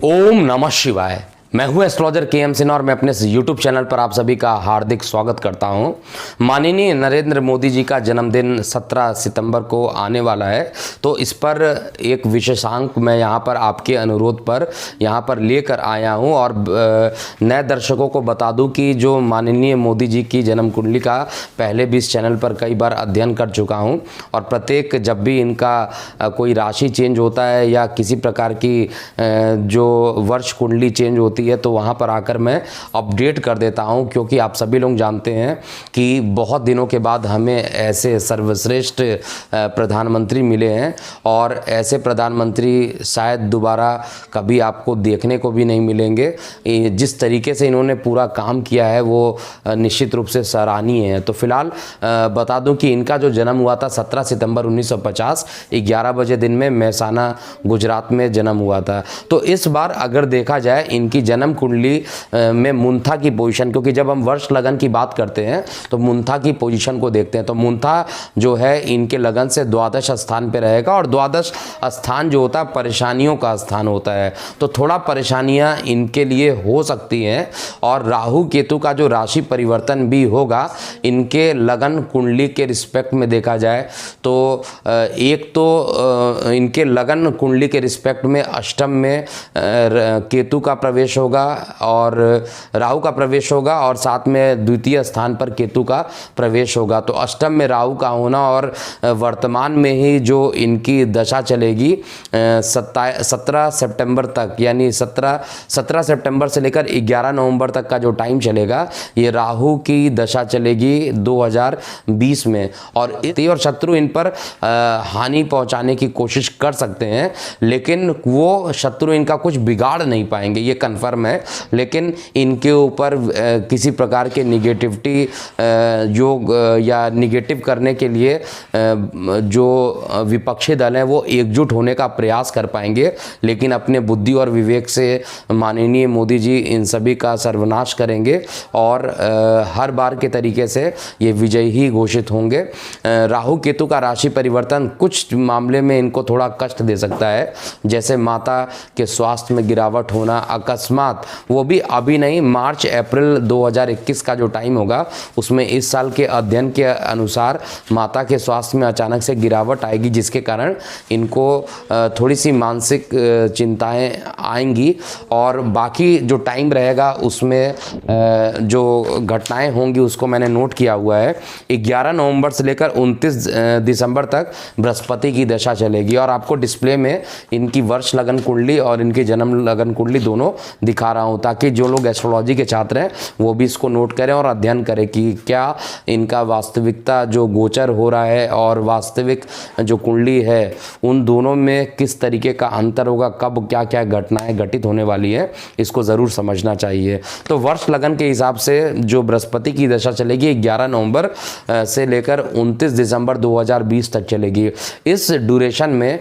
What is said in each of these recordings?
ओम नमः शिवाय। मैं हूं एस्ट्रोलॉजर के.एम. सिन्हा और मैं अपने यूट्यूब चैनल पर आप सभी का हार्दिक स्वागत करता हूं। माननीय नरेंद्र मोदी जी का जन्मदिन 17 सितंबर को आने वाला है, तो इस पर एक विशेषांक मैं यहां पर आपके अनुरोध पर यहां पर लेकर आया हूं और नए दर्शकों को बता दूं कि जो माननीय मोदी जी की जन्म कुंडली का पहले भी इस चैनल पर कई बार अध्ययन कर चुका हूं और प्रत्येक जब भी इनका कोई राशि चेंज होता है या किसी प्रकार की जो वर्ष कुंडली चेंज होती है तो वहां पर आकर मैं अपडेट कर देता हूं, क्योंकि आप सभी लोग जानते हैं कि बहुत दिनों के बाद हमें ऐसे सर्वश्रेष्ठ प्रधानमंत्री मिले हैं और ऐसे प्रधानमंत्री शायद दोबारा कभी आपको देखने को भी नहीं मिलेंगे। जिस तरीके से इन्होंने पूरा काम किया है वो निश्चित रूप से सराहनीय है। तो फिलहाल बता दूं कि इनका जो जन्म हुआ था 17 सितंबर 1950 11 बजे दिन में मेहसाना गुजरात में जन्म हुआ था। तो इस बार अगर देखा जाए इनकी जन्म कुंडली में मुंथा की पोजीशन, क्योंकि जब हम वर्ष लगन की बात करते हैं तो मुंथा की पोजीशन को देखते हैं, तो मुंथा जो है इनके लगन से द्वादश स्थान पे रहेगा और द्वादश स्थान जो होता है परेशानियों का स्थान होता है, तो थोड़ा परेशानियां इनके लिए हो सकती हैं। और राहु केतु का जो राशि परिवर्तन भी होगा इनके लगन कुंडली के रिस्पेक्ट में देखा जाए तो एक तो इनके लगन कुंडली के रिस्पेक्ट में अष्टम में केतु का प्रवेश होगा और राहु का प्रवेश होगा और साथ में द्वितीय स्थान पर केतु का प्रवेश होगा। तो अष्टम में राहु का होना और वर्तमान में ही जो इनकी दशा चलेगी 17 सितंबर तक, यानी 17 सितंबर से लेकर 11 नवंबर तक का जो टाइम चलेगा ये राहु की दशा चलेगी 2020 में और शत्रु इन पर हानि पहुंचाने की कोशिश कर सकते हैं, लेकिन वो शत्रु इनका कुछ बिगाड़ नहीं पाएंगे, ये कन्फर्म है। लेकिन इनके ऊपर किसी प्रकार के निगेटिविटी योग या निगेटिव करने के लिए जो विपक्षी दल हैं वो एकजुट होने का प्रयास कर पाएंगे, लेकिन अपने बुद्धि और विवेक से माननीय मोदी जी इन सभी का सर्वनाश करेंगे और हर बार के तरीके से ये विजयी ही घोषित होंगे। राहु केतु का राशि परिवर्तन कुछ मामले में इनको थोड़ा कष्ट दे सकता है, जैसे माता के स्वास्थ्य में गिरावट होना अकस्मात, वो भी अभी नहीं, मार्च अप्रैल 2021 का जो टाइम होगा उसमें इस साल के अध्ययन के अनुसार माता के स्वास्थ्य में अचानक से गिरावट आएगी, जिसके कारण इनको थोड़ी सी मानसिक चिंताएं आएंगी और बाकी जो टाइम रहेगा उसमें जो घटनाएं होंगी उसको मैंने नोट किया हुआ है। 11 नवंबर से लेकर 29 दिसंबर तक बृहस्पति की दशा चलेगी और आपको डिस्प्ले में इनकी वर्ष लगन कुंडली और इनकी जन्म लगन कुंडली दोनों दिखा रहा हूं, ताकि जो लोग एस्ट्रोलॉजी के छात्र हैं वो भी इसको नोट करें और अध्ययन करें कि क्या इनका वास्तविकता जो गोचर हो रहा है और वास्तविक जो कुंडली है उन दोनों में किस तरीके का अंतर होगा, कब क्या क्या घटनाएं घटित होने वाली है, इसको ज़रूर समझना चाहिए। तो वर्ष लगन के हिसाब से जो बृहस्पति की दशा चलेगी 11 नवंबर से लेकर 29 दिसंबर 2020 तक चलेगी। इस ड्यूरेशन में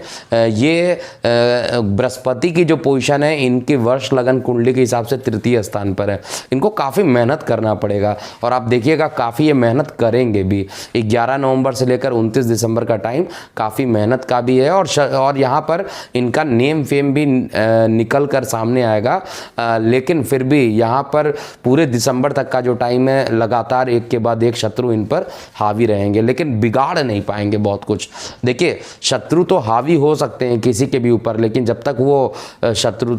ये बृहस्पति की जो पोजीशन है इनकी वर्ष लगन कुंडली के हिसाब से तृतीय स्थान पर है। इनको काफ़ी मेहनत करना पड़ेगा और आप देखिएगा काफ़ी ये मेहनत करेंगे भी। 11 नवंबर से लेकर 29 दिसंबर का टाइम काफ़ी मेहनत का भी है और यहाँ पर इनका नेम फेम भी निकल कर सामने आएगा, लेकिन फिर भी यहाँ पर पूरे दिसंबर तक का जो टाइम है लगातार एक के बाद एक शत्रु इन पर हावी रहेंगे, लेकिन बिगाड़ नहीं पाएंगे बहुत कुछ। देखिए शत्रु तो हावी हो सकते हैं किसी के भी ऊपर, लेकिन जब तक वो शत्रु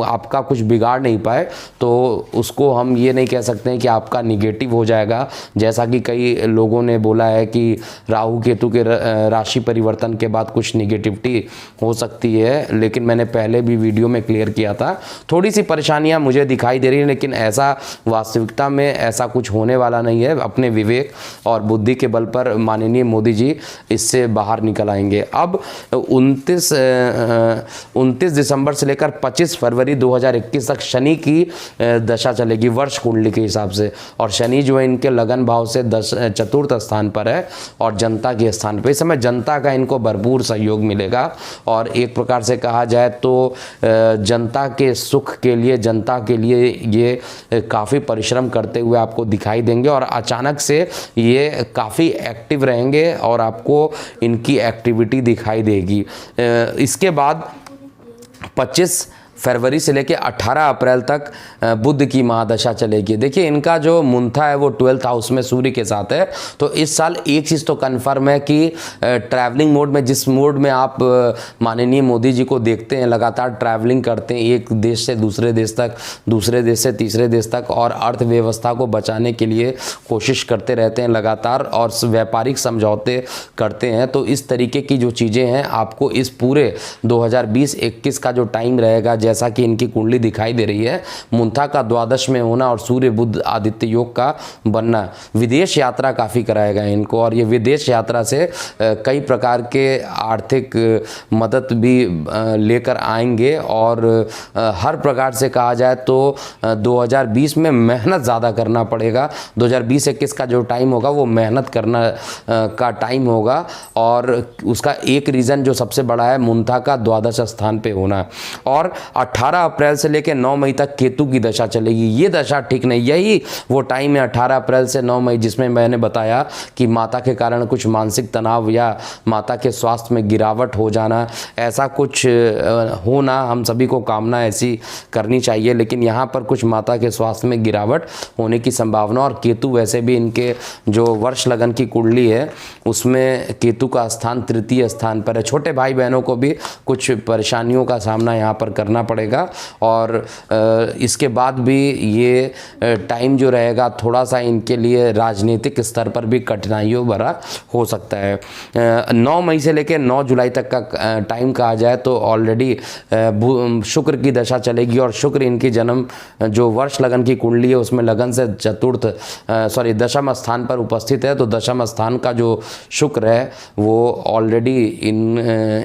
आपका कुछ बिगाड़ नहीं पाए तो उसको हम ये नहीं कह सकते हैं कि आपका निगेटिव हो जाएगा, जैसा कि कई लोगों ने बोला है कि राहु केतु के राशि परिवर्तन के बाद कुछ निगेटिविटी हो सकती है। लेकिन मैंने पहले भी वीडियो में क्लियर किया था, थोड़ी सी परेशानियां मुझे दिखाई दे रही हैं, लेकिन ऐसा वास्तविकता में ऐसा कुछ होने वाला नहीं है। अपने विवेक और बुद्धि के बल पर माननीय मोदी जी इससे बाहर निकल आएंगे। अब 29 दिसंबर से लेकर 25 फरवरी 2021 तक शनि की दशा चलेगी वर्ष कुंडली के हिसाब से, और शनि जो है इनके लगन भाव से चतुर्थ स्थान पर है और जनता के स्थान पर। इस समय जनता का इनको भरपूर सहयोग मिलेगा और एक प्रकार से कहा जाए तो जनता के सुख के लिए, जनता के लिए ये काफ़ी परिश्रम करते हुए आपको दिखाई देंगे और अचानक से ये काफ़ी एक्टिव रहेंगे और आपको इनकी एक्टिविटी दिखाई देगी। इसके बाद 25 फरवरी से लेकर 18 अप्रैल तक बुध की महादशा चलेगी। देखिए इनका जो मुंथा है वो 12th हाउस में सूर्य के साथ है। तो इस साल एक चीज़ तो कन्फर्म है कि ट्रैवलिंग मोड में, जिस मोड में आप माननीय मोदी जी को देखते हैं लगातार ट्रैवलिंग करते हैं एक देश से दूसरे देश तक, दूसरे देश से तीसरे देश तक, और अर्थव्यवस्था को बचाने के लिए कोशिश करते रहते हैं लगातार और व्यापारिक समझौते करते हैं। तो इस तरीके की जो चीज़ें हैं आपको इस पूरे 2020-21 का जो टाइम रहेगा, जैसा कि इनकी कुंडली दिखाई दे रही है, मुंथा का द्वादश में होना और सूर्य बुध आदित्य योग का बनना, विदेश यात्रा काफ़ी कराएगा इनको। और ये विदेश यात्रा से कई प्रकार के आर्थिक मदद भी लेकर आएंगे। और हर प्रकार से कहा जाए तो 2020 में मेहनत ज़्यादा करना पड़ेगा। 2020-21 का जो टाइम होगा वो मेहनत करना का टाइम होगा। और उसका एक रीज़न जो सबसे बड़ा है मुंथा का द्वादश स्थान पे होना। और 18 अप्रैल से लेकर 9 मई तक केतु की दशा चलेगी। ये दशा ठीक नहीं, यही वो टाइम है 18 अप्रैल से 9 मई जिसमें मैंने बताया कि माता के कारण कुछ मानसिक तनाव या माता के स्वास्थ्य में गिरावट हो जाना, ऐसा कुछ होना, हम सभी को कामना ऐसी करनी चाहिए। लेकिन यहाँ पर कुछ माता के स्वास्थ्य में गिरावट होने की संभावना। और केतु वैसे भी इनके जो वर्ष लगन की कुंडली है उसमें केतु का स्थान 3य स्थान पर है। छोटे भाई बहनों को भी कुछ परेशानियों का सामना यहाँ पर करना पड़ेगा। और इसके बाद भी ये टाइम जो रहेगा थोड़ा सा इनके लिए राजनीतिक स्तर पर भी कठिनाइयों भरा हो सकता है। 9 मई से लेकर 9 जुलाई तक का टाइम कहा जाए तो ऑलरेडी शुक्र की दशा चलेगी। और शुक्र इनकी जन्म जो वर्ष लगन की कुंडली है उसमें लगन से दशम स्थान पर उपस्थित है। तो दशम स्थान का जो शुक्र है वो ऑलरेडी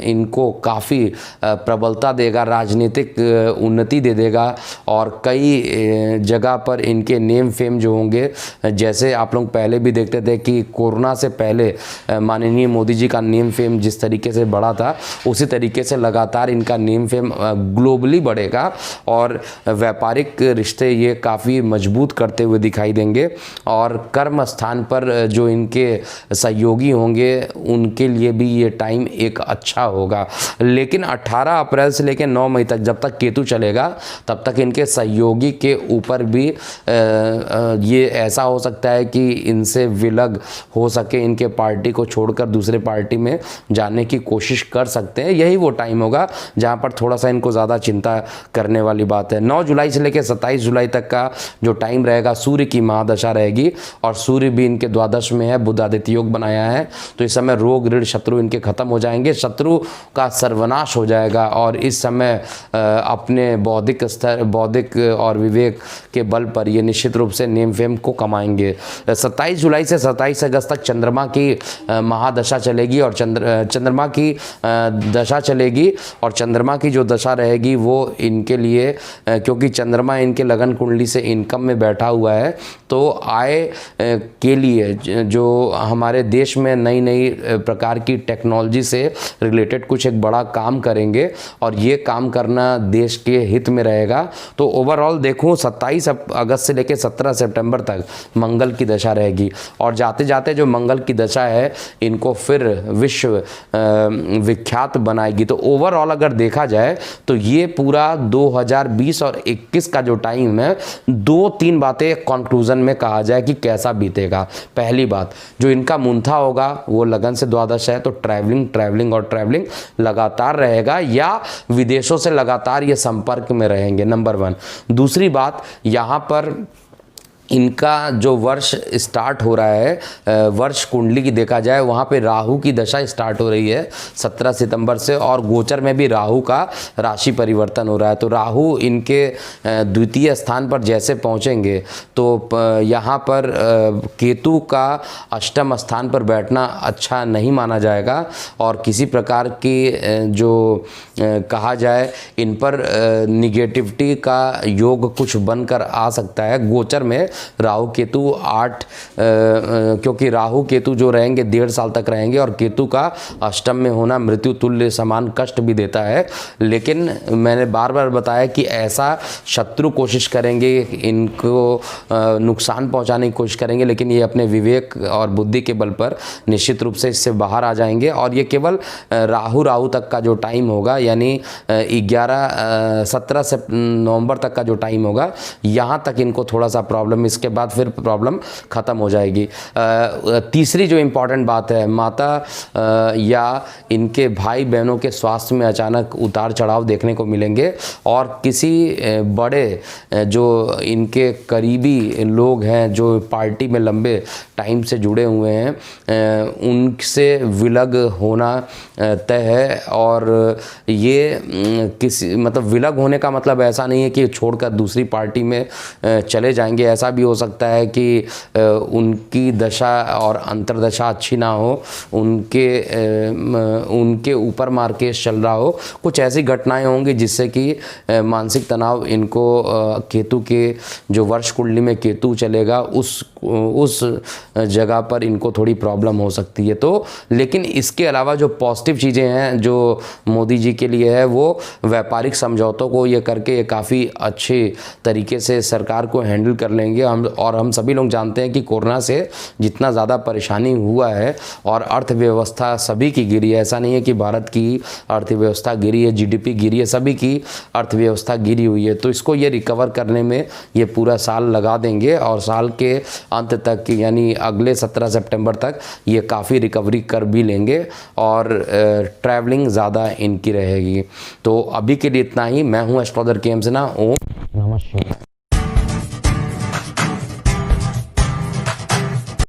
इनको काफ़ी प्रबलता देगा, राजनीतिक उन्नति दे देगा। और कई जगह पर इनके नेम फेम जो होंगे, जैसे आप लोग पहले भी देखते थे कि कोरोना से पहले माननीय मोदी जी का नेम फेम जिस तरीके से बढ़ा था उसी तरीके से लगातार इनका नेम फेम ग्लोबली बढ़ेगा। और व्यापारिक रिश्ते ये काफ़ी मजबूत करते हुए दिखाई देंगे। और कर्म स्थान पर जो इनके सहयोगी होंगे उनके लिए भी ये टाइम एक अच्छा होगा। लेकिन 18 अप्रैल से लेकर 9 मई तक जब तक केतु चलेगा तब तक इनके सहयोगी के ऊपर भी ये ऐसा हो सकता है कि इनसे विलग हो सके, इनके पार्टी को छोड़कर दूसरे पार्टी में जाने की कोशिश कर सकते हैं। यही वो टाइम होगा जहां पर थोड़ा सा इनको ज़्यादा चिंता करने वाली बात है। 9 जुलाई से लेकर 27 जुलाई तक का जो टाइम रहेगा सूर्य की महादशा रहेगी। और सूर्य भी इनके द्वादश में है, बुध आदित्य योग बनाया है। तो इस समय रोग ऋण शत्रु इनके खत्म हो जाएंगे, शत्रु का सर्वनाश हो जाएगा। और इस समय अपने बौद्धिक और विवेक के बल पर ये निश्चित रूप से नेम फेम को कमाएंगे। 27 जुलाई से 27 अगस्त तक चंद्रमा की महादशा चलेगी। और चंद्रमा की दशा चलेगी। और चंद्रमा की जो दशा रहेगी वो इनके लिए, क्योंकि चंद्रमा इनके लगन कुंडली से इनकम में बैठा हुआ है, तो आय के लिए जो हमारे देश में नई नई प्रकार की टेक्नोलॉजी से रिलेटेड कुछ एक बड़ा काम करेंगे। और ये काम करना देश के हित में रहेगा। तो ओवरऑल देखूं 27 अगस्त से लेकर 17 सितंबर तक मंगल की दशा रहेगी। और जाते जाते जो मंगल की दशा है इनको फिर विश्व विख्यात बनाएगी। तो ओवरऑल अगर देखा जाए तो ये पूरा 2020 और 21 का जो टाइम है 2-3 बातें कंक्लूजन में कहा जाए कि कैसा बीतेगा। पहली बात, जो इनका मुंथा होगा वो लगन से द्वादश है, तो ट्रैवलिंग लगातार रहेगा या विदेशों से लगातार ये संपर्क में रहेंगे, नंबर 1। दूसरी बात, यहाँ पर इनका जो वर्ष स्टार्ट हो रहा है, वर्ष कुंडली की देखा जाए वहाँ पे राहु की दशा स्टार्ट हो रही है 17 सितंबर से। और गोचर में भी राहु का राशि परिवर्तन हो रहा है। तो राहु इनके द्वितीय स्थान पर जैसे पहुँचेंगे तो यहाँ पर केतु का अष्टम स्थान पर बैठना अच्छा नहीं माना जाएगा। और किसी प्रकार की जो कहा जाए इन पर निगेटिविटी का योग कुछ बनकर आ सकता है। गोचर में राहु केतु 8 क्योंकि राहु केतु जो रहेंगे 1.5 साल तक रहेंगे, और केतु का अष्टम में होना मृत्यु तुल्य समान कष्ट भी देता है। लेकिन मैंने बार बार बताया कि ऐसा शत्रु कोशिश करेंगे, इनको नुकसान पहुंचाने की कोशिश करेंगे, लेकिन ये अपने विवेक और बुद्धि के बल पर निश्चित रूप से इससे बाहर आ जाएंगे। और ये केवल राहु तक का जो टाइम होगा, यानी 17 नवंबर तक का जो टाइम होगा, यहाँ तक इनको थोड़ा सा प्रॉब्लम, इसके बाद फिर प्रॉब्लम ख़त्म हो जाएगी। तीसरी जो इम्पॉर्टेंट बात है, माता या इनके भाई बहनों के स्वास्थ्य में अचानक उतार चढ़ाव देखने को मिलेंगे, और किसी बड़े जो इनके करीबी लोग हैं जो पार्टी में लंबे टाइम से जुड़े हुए हैं, उनसे विलग होना तय है। और ये किसी मतलब विलग होने का मतलब ऐसा नहीं है कि छोड़कर दूसरी पार्टी में चले जाएंगे। ऐसा भी हो सकता है कि उनकी दशा और अंतर्दशा अच्छी ना हो, उनके ऊपर मार्केश चल रहा हो, कुछ ऐसी घटनाएं होंगी जिससे कि मानसिक तनाव इनको केतु के जो वर्ष कुंडली में केतु चलेगा उस जगह पर इनको थोड़ी प्रॉब्लम हो सकती है। तो लेकिन इसके अलावा जो पॉजिटिव चीज़ें हैं जो मोदी जी के लिए है, वो व्यापारिक समझौतों को ये करके ये काफ़ी अच्छे तरीके से सरकार को हैंडल कर लेंगे। हम सभी लोग जानते हैं कि कोरोना से जितना ज़्यादा परेशानी हुआ है और अर्थव्यवस्था सभी की गिरी है, ऐसा नहीं है कि भारत की अर्थव्यवस्था गिरी है, जीडीपी गिरी है, सभी की अर्थव्यवस्था गिरी हुई है। तो इसको ये रिकवर करने में ये पूरा साल लगा देंगे, और साल के अंत तक यानी अगले 17 सितंबर तक ये काफ़ी रिकवरी कर भी लेंगे, और ट्रैवलिंग ज़्यादा इनकी रहेगी। तो अभी के लिए इतना ही। मैं हूँ एस्ट्रोलॉजर के एम सिन्हा। ओम नमः शिवाय।